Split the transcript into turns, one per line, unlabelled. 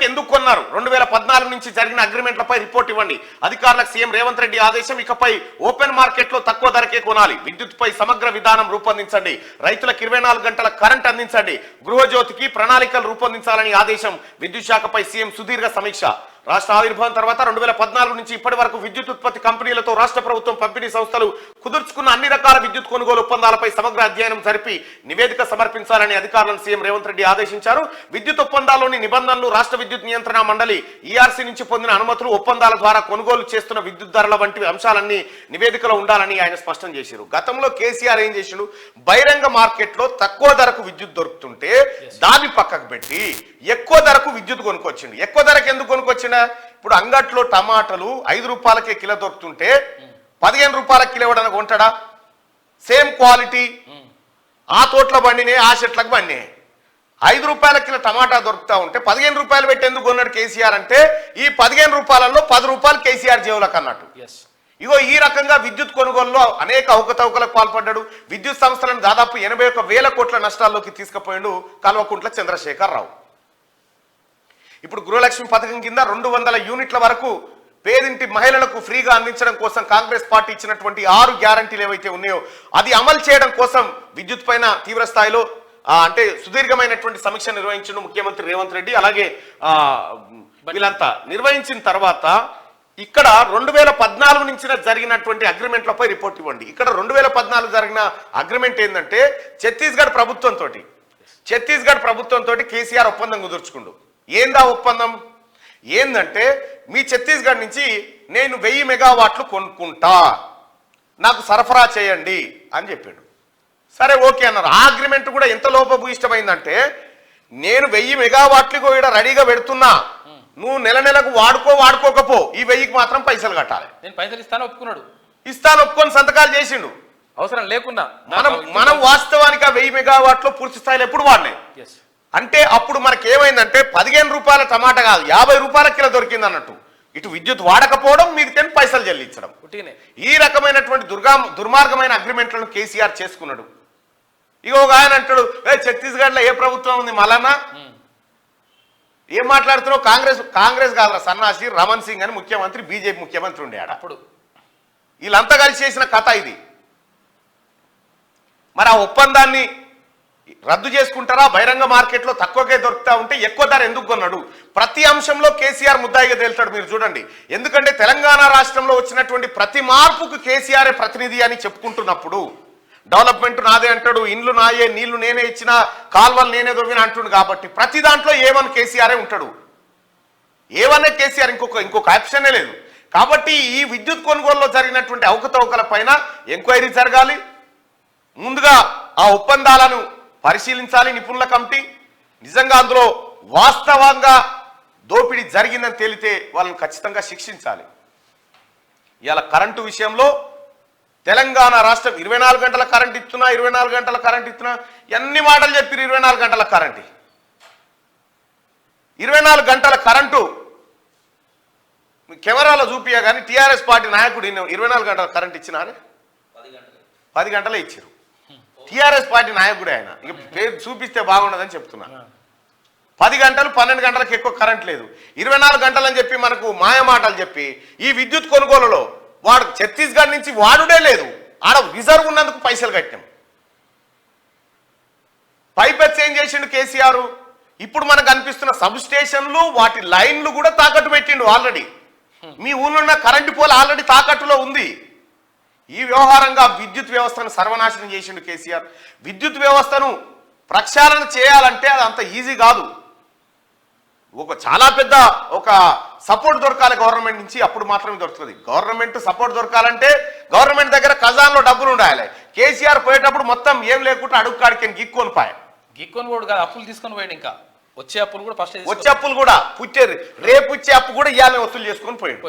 ధరకు ఎందుకు కొన్నారు? 2014 నుంచి జరిగిన అగ్రిమెంట్లపై రిపోర్ట్ ఇవ్వండి. అధికారులకు సీఎం రేవంత్ రెడ్డి ఆదేశం. ఇకపై ఓపెన్ మార్కెట్ లో తక్కువ ధరకే కొనాలి. విద్యుత్పై సమగ్ర విధానం రూపొందించండి. రైతులకు 24 గంటల కరెంట్ అందించండి. గృహజ్యోతికి ప్రణాళికలు రూపొందించాలని ఆదేశం. విద్యుత్ శాఖపై సీఎం సుదీర్ఘ సమీక్ష. రాష్ట్ర ఆవిర్భావం తర్వాత 2014 నుంచి ఇప్పటి వరకు విద్యుత్ ఉత్పత్తి కంపెనీలతో రాష్ట్ర ప్రభుత్వం పంపిణీ సంస్థలు కుదుర్చుకున్న అన్ని రకాల విద్యుత్ కొనుగోలు ఒప్పందాలపై సమగ్ర అధ్యయనం జరిపి నివేదిక సమర్పించాలని అధికారులను సీఎం రేవంత్ రెడ్డి ఆదేశించారు. విద్యుత్ ఒప్పందాల్లోని నిబంధనలు, రాష్ట్ర విద్యుత్ నియంత్రణ మండలి ఈఆర్సీ నుంచి పొందిన అనుమతులు, ఒప్పందాల ద్వారా కొనుగోలు చేస్తున్న విద్యుత్ ధరల వంటి అంశాలన్నీ నివేదికలో ఉండాలని ఆయన స్పష్టం చేశారు. గతంలో కేసీఆర్ ఏం చేసిండు? బహిరంగ మార్కెట్ లో తక్కువ ధరకు విద్యుత్ దొరుకుతుంటే దాన్ని పక్కకు పెట్టి ఎక్కువ ధరకు విద్యుత్ కొనుక్కొచ్చిండు. ఎక్కువ ధరకు ఎందుకు కొనుక్కొచ్చిండు? ఇప్పుడు అంగట్లో టమాటాలు 5 రూపాయలకే కిలో దొరుకుతుంటే 15 రూపాయల కిలో ఇవ్వడానికి కొంటాడా? సేమ్ క్వాలిటీ, ఆ తోటలో బండినే, ఆ చెట్లకు బండినే. 5 రూపాయల కిలో టమాటా దొరుకుతా ఉంటే 15 రూపాయలు పెట్టి ఎందుకు కొన్నాడు కేసీఆర్ అంటే, ఈ 15 రూపాయలలో 10 రూపాయలు కేసీఆర్ జేవులకు అన్నట్టు. ఇగో ఈ రకంగా విద్యుత్ కొనుగోలులో అనేక అవకతవకలకు పాల్పడ్డాడు. విద్యుత్ సంస్థలను దాదాపు 81,000 కోట్ల నష్టాల్లోకి తీసుకుపోయాడు కల్వకుంట్ల చంద్రశేఖర్ రావు. ఇప్పుడు గృహలక్ష్మి పథకం కింద 200 యూనిట్ల వరకు పేదింటి మహిళలకు ఫ్రీగా అందించడం కోసం కాంగ్రెస్ పార్టీ ఇచ్చినటువంటి 6 గ్యారంటీలు ఏవైతే ఉన్నాయో అది అమలు చేయడం కోసం విద్యుత్ పైన తీవ్ర స్థాయిలో అంటే సుదీర్ఘమైనటువంటి సమీక్ష నిర్వహించిన ముఖ్యమంత్రి రేవంత్ రెడ్డి. అలాగే వీళ్ళంతా నిర్వహించిన తర్వాత ఇక్కడ 2014 నుంచి జరిగినటువంటి అగ్రిమెంట్లపై రిపోర్ట్ ఇవ్వండి. ఇక్కడ 2014 జరిగిన అగ్రిమెంట్ ఏంటంటే ఛత్తీస్గఢ్ ప్రభుత్వంతో కేసీఆర్ ఒప్పందం కుదుర్చుకుండు. ఏందా ఒప్పందం? ఏందంటే, మీ ఛత్తీస్గఢ్ నుంచి నేను 1000 మెగావాట్లు కొనుక్కుంటా, నాకు సరఫరా చేయండి అని చెప్పాడు. సరే ఓకే అన్నారు. ఆ అగ్రిమెంట్ కూడా ఎంత లోపభూయిష్టమైందంటే, నేను 1000 మెగావాట్లు కూడా రెడీగా పెడుతున్నా, నువ్వు నెలకు వాడుకోకపో, ఈ 1000కి మాత్రం పైసలు కట్టాలి.
నేను పైసలు ఒప్పుకున్నాడు.
ఒప్పుకొని సంతకాలు చేసిండు.
అవసరం లేకుండా
మనం వాస్తవానికి ఆ 1000 మెగావాట్లు పూర్తి స్థాయిలో ఎప్పుడు వాడినాయి అంటే, అప్పుడు మనకి ఏమైందంటే 15 రూపాయల టమాటా కాదు 50 రూపాయల కిలో దొరికింది అన్నట్టు. ఇటు విద్యుత్ వాడకపోవడం, మీదికని పైసలు చెల్లించడం. ఈ రకమైనటువంటి దుర్మార్గమైన అగ్రిమెంట్లను కేసీఆర్ చేసుకున్నాడు. ఇక ఒక ఆయన అంటాడు, ఛత్తీస్గఢ్ లో ఏ ప్రభుత్వం ఉంది మళ్ళా ఏం మాట్లాడుతున్నావు? కాంగ్రెస్ కాదు సన్నాసి రమణ్ సింగ్ అని ముఖ్యమంత్రి, బీజేపీ ముఖ్యమంత్రి ఉండే అప్పుడు. వీళ్ళంతా కలిసి చేసిన కథ ఇది. మరి ఆ ఒప్పందాన్ని రద్దు చేసుకుంటారా? బహిరంగ మార్కెట్ లో తక్కువకే దొరుకుతా ఉంటే ఎక్కువ ధర ఎందుకు కొన్నాడు? ప్రతి అంశంలో కేసీఆర్ ముద్దాయిగా తేల్తాడు. మీరు చూడండి, ఎందుకంటే తెలంగాణ రాష్ట్రంలో వచ్చినటువంటి ప్రతి మార్పుకు కేసీఆర్ ప్రతినిధి అని చెప్పుకుంటున్నప్పుడు, డెవలప్మెంట్ నాదే అంటాడు, ఇండ్లు నాయే, నీళ్లు నేనే ఇచ్చిన, కాల్వలు నేనే దొరికిన అంటుండు. కాబట్టి ప్రతి దాంట్లో ఏవన్ కేసీఆర్ ఉంటాడు. ఏవన్నా కేసీఆర్, ఇంకొక ఆప్షనే లేదు. కాబట్టి ఈ విద్యుత్ కొనుగోలులో జరిగినటువంటి అవకతవకల పైన ఎంక్వైరీ జరగాలి. ముందుగా ఆ ఒప్పందాలను పరిశీలించాలి నిపుణుల కమిటీ. నిజంగా అందులో వాస్తవంగా దోపిడీ జరిగిందని తేలితే వాళ్ళని ఖచ్చితంగా శిక్షించాలి. ఇవాళ కరెంటు విషయంలో తెలంగాణ రాష్ట్రం 24 గంటల కరెంట్ ఇస్తున్నా, 24 గంటల కరెంట్ ఇస్తున్నా, ఎన్ని మాటలు చెప్పారు. 24 గంటల కరెంటు 24 గంటల కరెంటు కెమెరాలో చూపియా కానీ టీఆర్ఎస్ పార్టీ నాయకుడు 24 గంటల కరెంట్ ఇచ్చినారే, 10 గంటలే ఇచ్చారు. టీఆర్ఎస్ పార్టీ నాయకుడే ఆయన. ఇక పేరు చూపిస్తే బాగుండదని చెప్తున్నా. 10 గంటలు 12 గంటలకు ఎక్కువ కరెంట్ లేదు. 24 గంటలు అని చెప్పి మనకు మాయమాటలు చెప్పి ఈ విద్యుత్ కొనుగోలులో వాడు ఛత్తీస్గఢ్ నుంచి వాడుడే లేదు, ఆడ రిజర్వ్ ఉన్నందుకు పైసలు కట్టాం. పైపెట్స్ ఏం చేసిండు కేసీఆర్? ఇప్పుడు మనకు అనిపిస్తున్న సబ్ స్టేషన్లు, వాటి లైన్లు కూడా తాకట్టు పెట్టిండు. ఆల్రెడీ మీ ఊళ్ళో ఉన్న కరెంటు పోల్ ఆల్రెడీ తాకట్టులో ఉంది. ఈ వ్యవహారంగా విద్యుత్ వ్యవస్థను సర్వనాశనం చేసిండు కేసీఆర్. విద్యుత్ వ్యవస్థను ప్రక్షాళన చేయాలంటే అది అంత ఈజీ కాదు. చాలా పెద్ద సపోర్ట్ దొరకాలి గవర్నమెంట్ నుంచి, అప్పుడు మాత్రమే దొరుకుతుంది. గవర్నమెంట్ సపోర్ట్ దొరకాలంటే గవర్నమెంట్ దగ్గర ఖజాన్లో డబ్బులు ఉండాలి. కేసీఆర్ పోయేటప్పుడు మొత్తం ఏం లేకుండా అడుగు కాడికి గీక్కొని
కూడా కాదు, అప్పులు తీసుకొని పోయాడు. ఇంకా వచ్చే అప్పులు కూడా
రేపు వచ్చే అప్పు కూడా ఇవాళ వసూలు చేసుకొని పోయాడు.